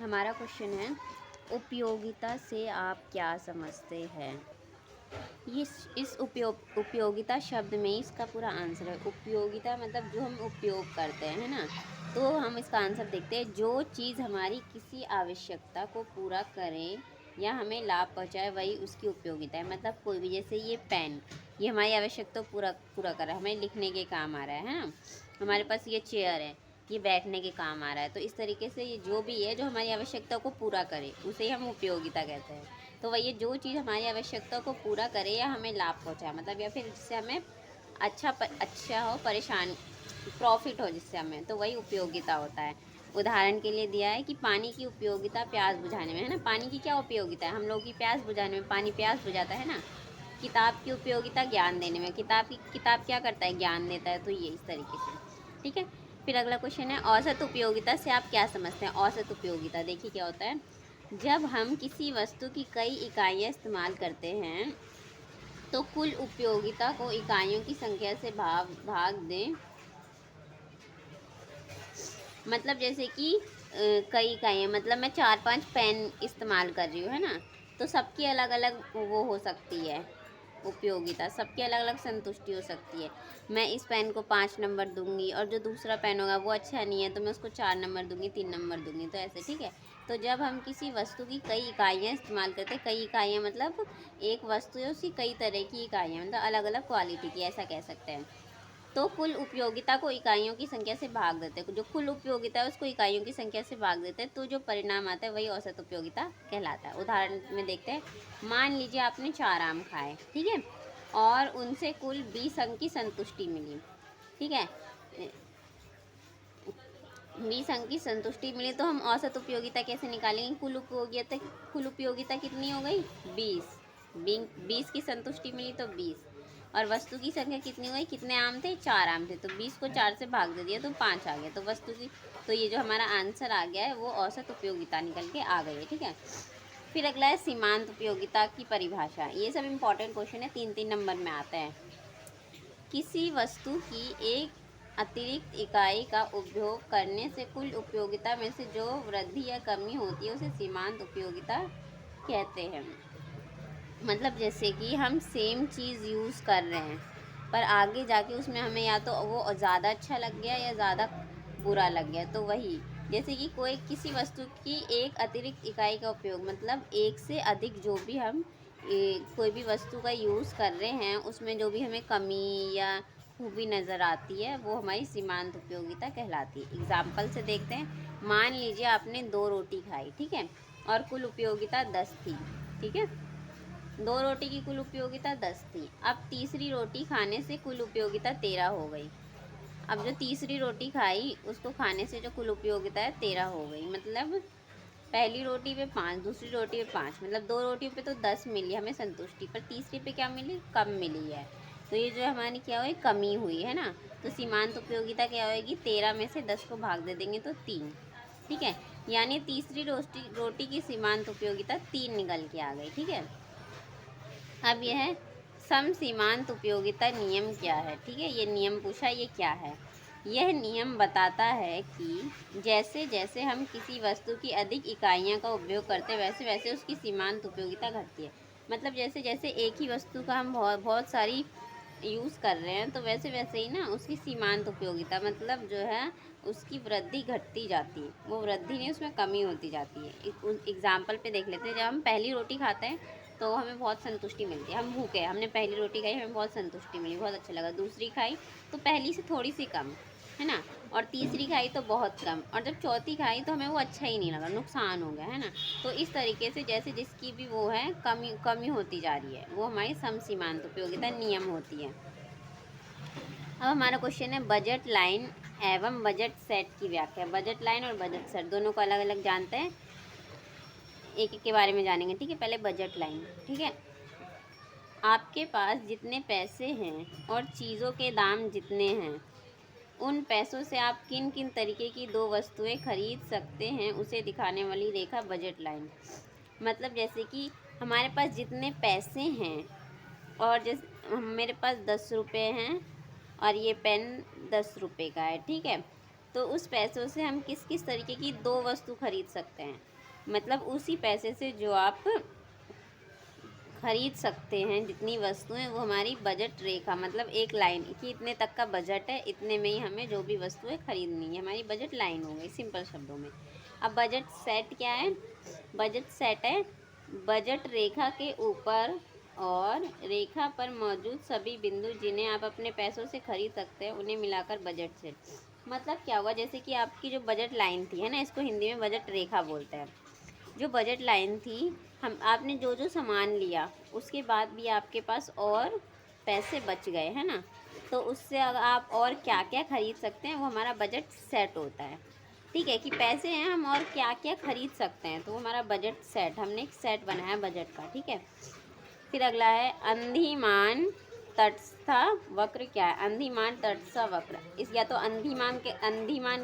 हमारा क्वेश्चन है, उपयोगिता से आप क्या समझते हैं। इस उपयोगिता शब्द में इसका पूरा आंसर है। उपयोगिता मतलब जो हम उपयोग करते हैं, है ना। तो हम इसका आंसर देखते हैं, जो चीज़ हमारी किसी आवश्यकता को पूरा करे या हमें लाभ पहुंचाए वही उसकी उपयोगिता है। मतलब कोई भी, जैसे ये पेन, ये हमारी आवश्यकता पूरा पूरा कर रहा है, हमें लिखने के काम आ रहा है ना। हमारे पास ये चेयर है, ये बैठने के काम आ रहा है। तो इस तरीके से ये जो भी है जो हमारी आवश्यकता को पूरा करे उसे हम उपयोगिता कहते हैं। तो वही जो चीज़ हमारी आवश्यकता को पूरा करे या हमें लाभ पहुंचाए, मतलब या फिर जिससे हमें अच्छा हो, परेशान प्रॉफिट हो जिससे हमें, तो वही उपयोगिता होता है। उदाहरण के लिए दिया है कि पानी की उपयोगिता प्यास बुझाने में, है ना। पानी की क्या उपयोगिता है, हम लोगों की प्यास बुझाने में, पानी प्यास बुझाता है ना। किताब की उपयोगिता ज्ञान देने में, किताब क्या करता है, ज्ञान देता है। तो ये इस तरीके से, ठीक है। फिर अगला क्वेश्चन है, औसत उपयोगिता से आप क्या समझते हैं। औसत उपयोगिता देखिए क्या होता है, जब हम किसी वस्तु की कई इकाइयाँ इस्तेमाल करते हैं तो कुल उपयोगिता को इकाइयों की संख्या से भाग दें। मतलब जैसे कि कई इकाइयाँ, मतलब मैं 4-5 पेन इस्तेमाल कर रही हूँ, है ना। तो सबकी अलग अलग वो हो सकती है उपयोगिता, सबकी अलग अलग संतुष्टि हो सकती है। मैं इस पेन को 5 नंबर दूंगी और जो दूसरा पेन होगा वो अच्छा नहीं है तो मैं उसको 4 नंबर दूंगी, 3 नंबर दूंगी, तो ऐसे, ठीक है। तो जब हम किसी वस्तु की कई इकाइयाँ इस्तेमाल करते हैं, कई इकाइयाँ मतलब एक वस्तु है उसकी कई तरह की इकाइयाँ, मतलब अलग अलग क्वालिटी की, ऐसा कह सकते हैं। तो कुल उपयोगिता को इकाइयों की संख्या से भाग देते हैं, जो कुल उपयोगिता है उसको इकाइयों की संख्या से भाग देते हैं, तो जो परिणाम आता है वही औसत उपयोगिता कहलाता है। उदाहरण में देखते हैं, मान लीजिए आपने 4 आम खाए, ठीक है, और उनसे कुल 20 अंक की संतुष्टि मिली, ठीक है। 20 अंक की संतुष्टि मिली तो हम औसत उपयोगिता कैसे निकालेंगे। कुल उपयोगिता कितनी हो गई, 20। 20 की संतुष्टि मिली तो 20, और वस्तु की संख्या कितनी हो गई, कितने आम थे, 4 आम थे, तो 20 को 4 से भाग दे दिया तो 5 आ गया। तो वस्तु की, तो ये जो हमारा आंसर आ गया है वो औसत उपयोगिता निकल के आ गई है, ठीक है। फिर अगला है सीमांत उपयोगिता की परिभाषा। ये सब इंपॉर्टेंट क्वेश्चन है, 3-3 नंबर में आता है। किसी वस्तु की एक अतिरिक्त इकाई का उपभोग करने से कुल उपयोगिता में से जो वृद्धि या कमी होती है उसे सीमांत उपयोगिता कहते हैं। मतलब जैसे कि हम सेम चीज़ यूज़ कर रहे हैं पर आगे जाके उसमें हमें या तो वो ज़्यादा अच्छा लग गया या ज़्यादा बुरा लग गया, तो वही, जैसे कि कोई किसी वस्तु की एक अतिरिक्त इकाई का उपयोग, मतलब एक से अधिक जो भी हम कोई भी वस्तु का यूज़ कर रहे हैं उसमें जो भी हमें कमी या खूबी नज़र आती है वो हमारी सीमांत उपयोगिता कहलाती है। एग्जाम्पल से देखते हैं, मान लीजिए आपने 2 रोटी खाई, ठीक है, और कुल उपयोगिता 10 थी, ठीक है। 2 रोटी की कुल उपयोगिता 10 थी। अब तीसरी रोटी खाने से कुल उपयोगिता 13 हो गई। अब जो तीसरी रोटी खाई उसको खाने से जो कुल उपयोगिता है 13 हो गई। मतलब पहली रोटी पे 5, दूसरी रोटी पे 5, मतलब 2 रोटी पे तो 10 मिली हमें संतुष्टि, पर तीसरी पे क्या मिली, कम मिली है। तो ये जो हमारी क्या हुई, कमी हुई है ना। तो सीमांत उपयोगिता क्या होगी, 13 में से 10 को भाग दे देंगे तो 3, ठीक है। यानी तीसरी रोटी की सीमांत उपयोगिता 3 निकल के आ गई, ठीक है। अब यह है सम सीमांत उपयोगिता नियम क्या है, ठीक है। ये नियम पूछा, ये क्या है। यह नियम बताता है कि जैसे जैसे हम किसी वस्तु की अधिक इकाइयाँ का उपयोग करते हैं वैसे वैसे उसकी सीमांत उपयोगिता घटती है। मतलब जैसे जैसे एक ही वस्तु का हम बहुत बहुत सारी यूज़ कर रहे हैं तो वैसे वैसे ही ना उसकी सीमांत उपयोगिता, मतलब जो है उसकी वृद्धि घटती जाती है, वो वृद्धि नहीं उसमें कमी होती जाती है। एग्जाम्पल पे देख लेते हैं, जब हम पहली रोटी खाते हैं तो हमें बहुत संतुष्टि मिलती है, हम भूखे हैं, हमने पहली रोटी खाई, हमें बहुत संतुष्टि मिली, बहुत अच्छा लगा। दूसरी खाई तो पहली से थोड़ी सी कम, है ना, और तीसरी खाई तो बहुत कम, और जब चौथी खाई तो हमें वो अच्छा ही नहीं लगा, नुकसान हो गया, है ना। तो इस तरीके से जैसे जिसकी भी वो है कमी कमी होती जा रही है, वो हमारी सम सीमांत उपयोगिता नियम होती है। अब हमारा क्वेश्चन है, बजट लाइन एवं बजट सेट की व्याख्या। बजट लाइन और बजट सेट दोनों को अलग अलग जानते हैं, एक एक के बारे में जानेंगे, ठीक है। पहले बजट लाइन, ठीक है। आपके पास जितने पैसे हैं और चीज़ों के दाम जितने हैं उन पैसों से आप किन किन तरीके की 2 वस्तुएं खरीद सकते हैं उसे दिखाने वाली रेखा बजट लाइन। मतलब जैसे कि हमारे पास जितने पैसे हैं, और जैसे मेरे पास 10 रुपये हैं और ये पेन 10 रुपये का है, ठीक है। तो उस पैसों से हम किस किस तरीके की 2 वस्तु खरीद सकते हैं। मतलब उसी पैसे से जो आप खरीद सकते हैं जितनी वस्तुएं, वो हमारी बजट रेखा, मतलब एक लाइन कि इतने तक का बजट है, इतने में ही हमें जो भी वस्तुएं खरीदनी है, हमारी बजट लाइन हो गई सिंपल शब्दों में। अब बजट सेट क्या है? बजट सेट है बजट रेखा के ऊपर और रेखा पर मौजूद सभी बिंदु जिन्हें आप अपने पैसों से खरीद सकते हैं, उन्हें मिलाकर बजट सेट। मतलब क्या हुआ, जैसे कि आपकी जो बजट लाइन थी है ना, इसको हिंदी में बजट रेखा बोलते हैं। जो बजट लाइन थी, हम आपने जो जो सामान लिया उसके बाद भी आपके पास और पैसे बच गए है ना, तो उससे अगर आप और क्या क्या खरीद सकते हैं, वो हमारा बजट सेट होता है। ठीक है, कि पैसे हैं हम और क्या क्या खरीद सकते हैं, तो वो हमारा बजट सेट, हमने एक सेट बनाया बजट का। ठीक है, फिर अगला है अंधिमान तटस्था वक्र। क्या है अंधिमान तटस्था वक्र? इस या तो अंधिमान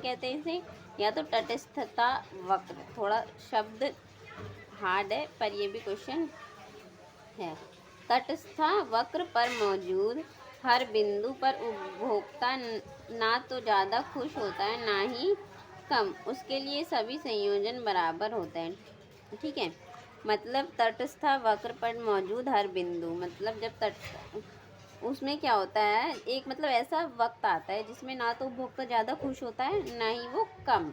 कहते हैं इसे, या तो तटस्थता वक्र। थोड़ा शब्द हार्ड है पर ये भी क्वेश्चन है। तटस्था वक्र पर मौजूद हर बिंदु पर उपभोक्ता ना तो ज़्यादा खुश होता है ना ही कम, उसके लिए सभी संयोजन बराबर होते हैं। ठीक है, मतलब तटस्था वक्र पर मौजूद हर बिंदु, मतलब जब तट उसमें क्या होता है, एक मतलब ऐसा वक्त आता है जिसमें ना तो उपभोक्ता ज़्यादा खुश होता है ना ही वो कम,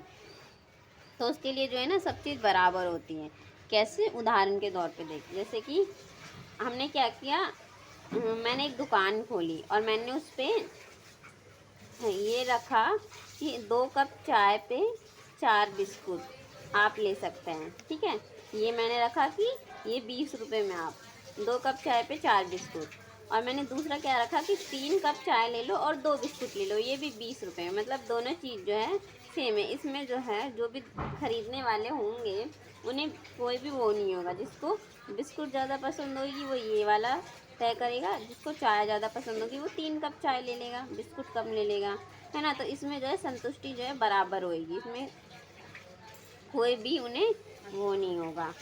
तो उसके लिए जो है ना सब चीज़ बराबर होती है। कैसे? उदाहरण के तौर पे देखिए, जैसे कि हमने क्या किया, मैंने एक दुकान खोली और मैंने उस पर ये रखा कि 2 कप चाय पे 4 बिस्कुट आप ले सकते हैं। ठीक है, ये मैंने रखा कि ये 20 रुपये में आप 2 कप चाय पे 4 बिस्कुट। और मैंने दूसरा क्या रखा कि 3 कप चाय ले लो और 2 बिस्कुट ले लो, ये भी 20 रुपये में। मतलब दोनों चीज़ जो है सेम है। इसमें जो है जो भी खरीदने वाले होंगे उन्हें कोई भी वो नहीं होगा, जिसको बिस्कुट ज़्यादा पसंद होगी वो ये वाला तय करेगा, जिसको चाय ज़्यादा पसंद होगी वो 3 कप चाय ले लेगा, बिस्कुट कम ले लेगा, है ना। तो इसमें जो है संतुष्टि जो है बराबर होएगी, इसमें कोई भी उन्हें वो नहीं होगा,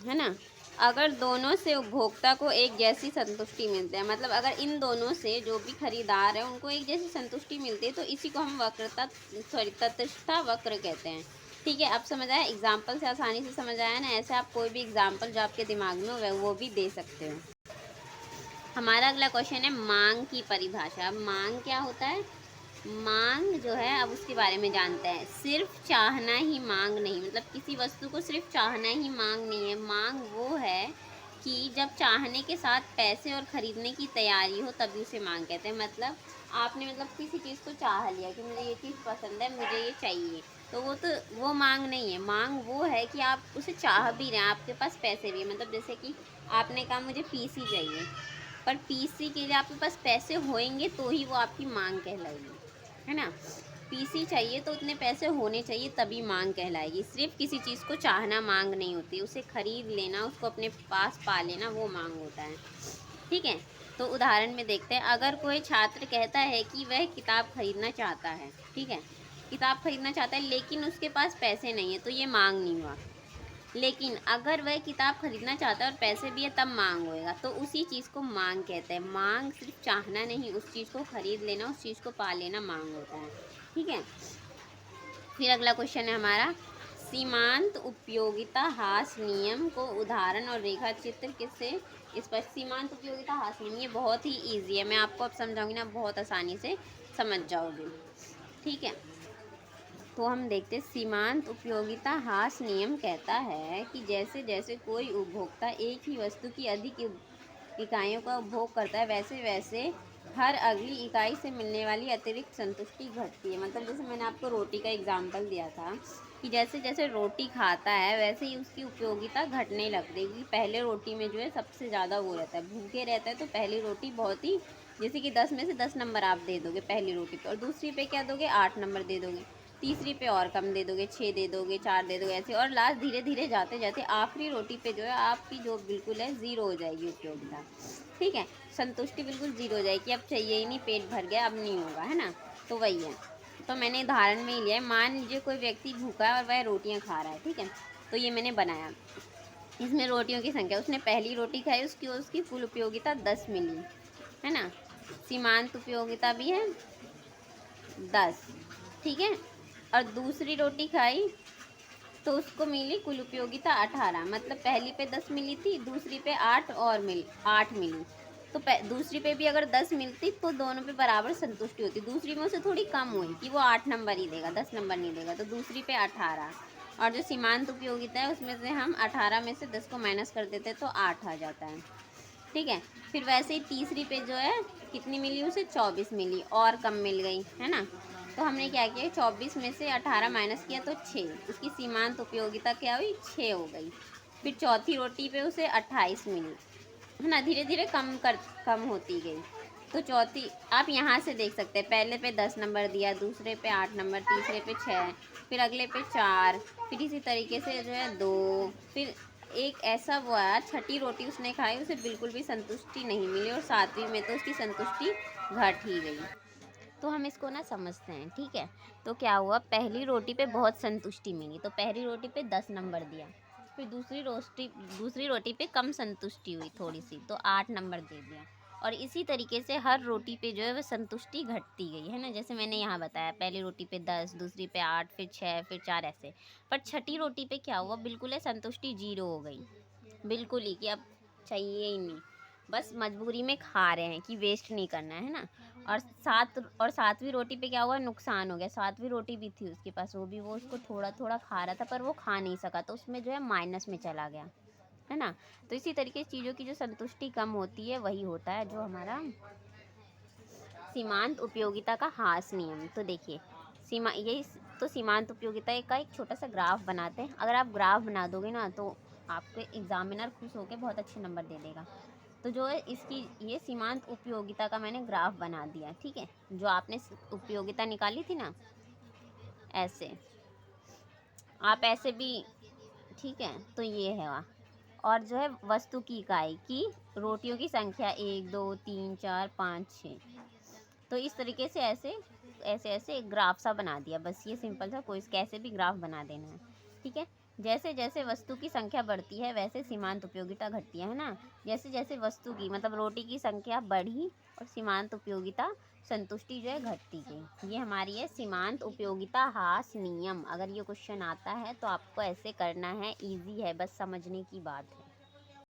है ना। अगर दोनों से उपभोक्ता को एक जैसी संतुष्टि मिलती है, मतलब अगर इन दोनों से जो भी खरीदार है उनको एक जैसी संतुष्टि मिलती है, तो इसी को हम तटस्था वक्र कहते हैं। ठीक है, अब समझ आया? एग्जाम्पल से आसानी से समझ आया ना। ऐसे आप कोई भी एग्जाम्पल जो आपके दिमाग में हो वो भी दे सकते हो। हमारा अगला क्वेश्चन है मांग की परिभाषा। अब मांग क्या होता है? मांग जो है, अब उसके बारे में जानते हैं। सिर्फ चाहना ही मांग नहीं, मतलब किसी वस्तु को सिर्फ चाहना ही मांग नहीं है। मांग वो है कि जब चाहने के साथ पैसे और ख़रीदने की तैयारी हो तभी उसे मांग कहते हैं। मतलब आपने मतलब किसी चीज़ को चाह लिया कि मुझे ये चीज़ पसंद है, मुझे ये चाहिए, तो वो मांग नहीं है। मांग वो है कि आप उसे चाह भी रहे हैं, आपके पास पैसे भी हैं। मतलब जैसे कि आपने कहा मुझे पीसी चाहिए, पर पीसी के लिए आपके पास पैसे होंगे तो ही वो आपकी मांग कहलाएगी, है ना। पीसी चाहिए तो उतने पैसे होने चाहिए तभी मांग कहलाएगी। सिर्फ किसी चीज़ को चाहना मांग नहीं होती, उसे खरीद लेना, उसको अपने पास पा लेना वो मांग होता है। ठीक है, तो उदाहरण में देखते हैं। अगर कोई छात्र कहता है कि वह किताब खरीदना चाहता है, ठीक है, किताब खरीदना चाहता है लेकिन उसके पास पैसे नहीं है, तो ये मांग नहीं हुआ। लेकिन अगर वह किताब खरीदना चाहता है और पैसे भी है तब मांग होएगा, तो उसी चीज़ को मांग कहते हैं। मांग सिर्फ चाहना नहीं, उस चीज़ को खरीद लेना, उस चीज़ को पा लेना मांग होता है। ठीक है, फिर अगला क्वेश्चन है हमारा, सीमांत उपयोगिता हास नियम को उदाहरण और रेखा चित्र किससे स्पष्ट। सीमांत उपयोगिता हास नियम ये बहुत ही ईजी है, मैं आपको अब समझाऊंगी ना, बहुत आसानी से समझ जाओगे। ठीक है, तो हम देखते हैं। सीमांत उपयोगिता हास नियम कहता है कि जैसे जैसे कोई उपभोक्ता एक ही वस्तु की अधिक इकाइयों का उपभोग करता है, वैसे वैसे हर अगली इकाई से मिलने वाली अतिरिक्त संतुष्टि घटती है। मतलब जैसे मैंने आपको रोटी का एग्जाम्पल दिया था कि जैसे जैसे रोटी खाता है वैसे ही उसकी उपयोगिता घटने लगती है। पहले रोटी में जो है सबसे ज़्यादा वो रहता है, भूखे रहता है, तो पहली रोटी बहुत ही, जैसे कि 10 में से 10 नंबर आप दे दोगे पहली रोटी पे, और दूसरी पे क्या दोगे, 8 नंबर दे दोगे, तीसरी पे और कम दे दोगे, 6 दे दोगे, 4 दे दोगे, ऐसे। और लास्ट धीरे धीरे जाते जाते आखिरी रोटी पे जो है आपकी जो बिल्कुल है 0 हो जाएगी उपयोगिता। ठीक है, संतुष्टि बिल्कुल 0 हो जाएगी, अब चाहिए ही नहीं, पेट भर गया, अब नहीं होगा, है ना। तो वही है, तो मैंने उदाहरण में ही लिया है। मान लीजिए कोई व्यक्ति भूखा है और वह रोटियाँ खा रहा है, ठीक है, तो ये मैंने बनाया। इसमें रोटियों की संख्या, उसने पहली रोटी खाई, उसकी कुल उपयोगिता 10 मिली, है ना। सीमांत उपयोगिता भी है 10, ठीक है। और दूसरी रोटी खाई तो उसको मिली कुल उपयोगिता 18, मतलब पहली पे 10 मिली थी, दूसरी पे 8 मिली। तो दूसरी पे भी अगर 10 मिलती तो दोनों पे बराबर संतुष्टि होती। दूसरी में उसे थोड़ी कम हुई कि वो 8 नंबर ही देगा, 10 नंबर नहीं देगा, तो दूसरी पे 18। और जो सीमांत उपयोगिता है उसमें से हम 18 में से 10 को माइनस कर देते तो 8 आ जाता है। ठीक है। फिर वैसे ही तीसरी पे जो है कितनी मिली उसे, 24 मिली, और कम मिल गई है ना। तो हमने क्या किया, 24 में से 18 माइनस किया तो 6, उसकी सीमांत उपयोगिता क्या हुई, 6 हो गई। फिर चौथी रोटी पे उसे 28 मिली, है ना, धीरे धीरे कम होती गई। तो चौथी आप यहाँ से देख सकते हैं, पहले पे 10 नंबर दिया, दूसरे पे 8 नंबर, तीसरे पे 6, फिर अगले पे 4, फिर इसी तरीके से जो है 2, फिर एक ऐसा हुआ छठी रोटी उसने खाई, उसे बिल्कुल भी संतुष्टि नहीं मिली, और सातवीं में तो उसकी संतुष्टि घट ही गई। तो हम इसको ना समझते हैं, ठीक है। तो क्या हुआ, पहली रोटी पे बहुत संतुष्टि मिली तो पहली रोटी पे 10 नंबर दिया। फिर दूसरी रोटी पे कम संतुष्टि हुई थोड़ी सी, तो 8 नंबर दे दिया। और इसी तरीके से हर रोटी पे जो है वह संतुष्टि घटती गई, है ना। जैसे मैंने यहाँ बताया, पहली रोटी पे 10, दूसरी पे 8, फिर 6, फिर 4, ऐसे। पर छठी रोटी पे क्या हुआ, बिल्कुल है संतुष्टि 0 हो गई, बिल्कुल ही, कि अब चाहिए ही नहीं, बस मजबूरी में खा रहे हैं कि वेस्ट नहीं करना है ना। और सातवीं रोटी पे क्या हुआ, नुकसान हो गया। सातवीं रोटी भी थी उसके पास, वो उसको थोड़ा थोड़ा खा रहा था, पर वो खा नहीं सका, तो उसमें जो है माइनस में चला गया, है ना। तो इसी तरीके से चीज़ों की जो संतुष्टि कम होती है वही होता है जो हमारा सीमांत उपयोगिता का हास नियम। तो देखिए, सीमांत उपयोगिता का एक छोटा सा ग्राफ बनाते हैं। अगर आप ग्राफ बना दोगे ना तो आपके एग्जामिनर खुश होकर बहुत अच्छे नंबर दे देगा। तो जो है इसकी ये सीमांत उपयोगिता का मैंने ग्राफ बना दिया, ठीक है। जो आपने उपयोगिता निकाली थी ना, ऐसे आप ऐसे भी, ठीक है। तो ये है वहाँ। और जो है वस्तु की इकाई की रोटियों की संख्या 1, 2, 3, 4, 5, 6। तो इस तरीके से ऐसे ऐसे ऐसे एक ग्राफ सा बना दिया, बस ये सिंपल सा, कोई कैसे भी ग्राफ बना देना है, ठीक है। जैसे जैसे वस्तु की संख्या बढ़ती है वैसे सीमांत उपयोगिता घटती है ना। जैसे जैसे वस्तु की, मतलब रोटी की संख्या बढ़ी और सीमांत उपयोगिता संतुष्टि जो है घटती गई। ये हमारी है सीमांत उपयोगिता हास नियम। अगर ये क्वेश्चन आता है तो आपको ऐसे करना है, इजी है, बस समझने की बात है।